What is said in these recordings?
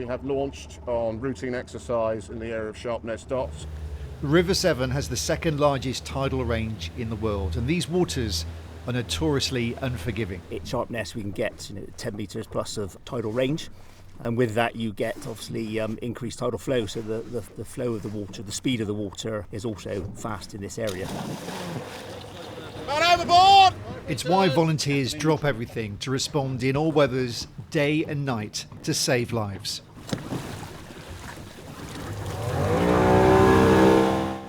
we have launched on routine exercise in the area of Sharpness Docks. The River Severn has the second largest tidal range in the world, and these waters are notoriously unforgiving. At Sharpness we can get 10 metres plus of tidal range, and with that you get obviously increased tidal flow, so the flow of the water, the speed of the water is also fast in this area. Man overboard! It's why volunteers drop everything to respond in all weathers, day and night, to save lives.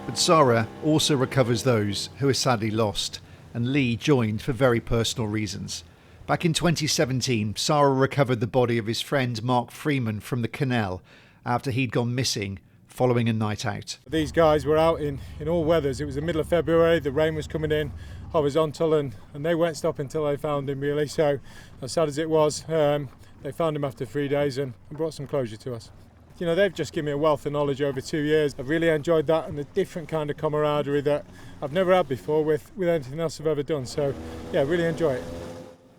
But SARA also recovers those who are sadly lost, and Lee joined for very personal reasons. Back in 2017, SARA recovered the body of his friend Mark Freeman from the canal after he'd gone missing following a night out. These guys were out in all weathers. It was the middle of February, the rain was coming in, horizontal, and they won't stop until they found him, really. So as sad as it was, they found him after 3 days and brought some closure to us. They've just given me a wealth of knowledge over 2 years. I've really enjoyed that, and a different kind of camaraderie that I've never had before with anything else I've ever done. So yeah, really enjoy it.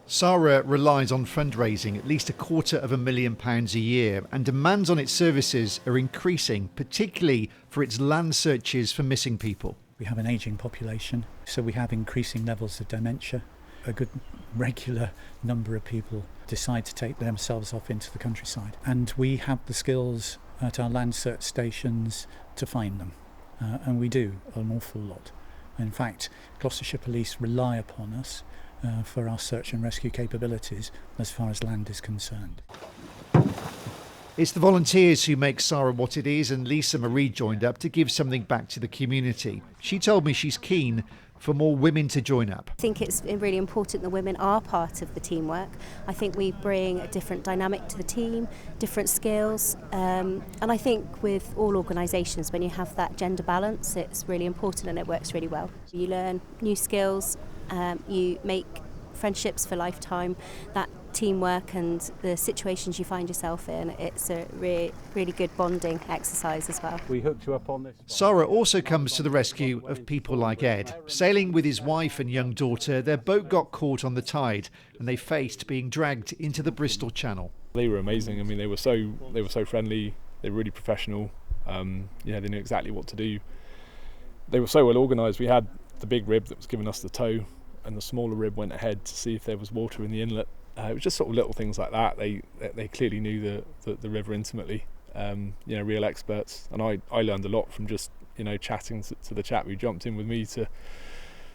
SARA relies on fundraising at least £250,000 a year, and demands on its services are increasing, particularly for its land searches for missing people. We have an ageing population, so we have increasing levels of dementia. A good regular number of people decide to take themselves off into the countryside, and we have the skills at our land search stations to find them, and we do an awful lot. In fact, Gloucestershire Police rely upon us for our search and rescue capabilities as far as land is concerned. It's the volunteers who make SARA what it is, and Lisa Marie joined up to give something back to the community. She told me she's keen for more women to join up. I think it's really important that women are part of the teamwork. I think we bring a different dynamic to the team, different skills, and I think with all organisations, when you have that gender balance, it's really important and it works really well. You learn new skills, you make friendships for lifetime. That teamwork and the situations you find yourself in, it's a really good bonding exercise as well. We hooked you up on this. SARA also comes to the rescue of people like Ed. Sailing with his wife and young daughter, their boat got caught on the tide and they faced being dragged into the Bristol Channel. They were amazing. I mean, they were so friendly. They were really professional. They knew exactly what to do. They were so well organised. We had the big rib that was giving us the tow, and the smaller rib went ahead to see if there was water in the inlet. It was just sort of little things like that. They clearly knew the river intimately. Real experts, and I learned a lot from just chatting to the chap who jumped in with me to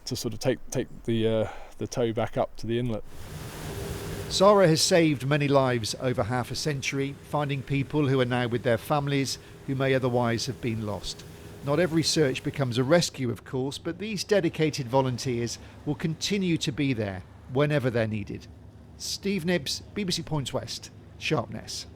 sort of take the tow back up to the inlet. SARA has saved many lives over half a century, finding people who are now with their families who may otherwise have been lost. Not every search becomes a rescue, of course, but these dedicated volunteers will continue to be there whenever they're needed. Steve Knibbs, BBC Points West, Sharpness.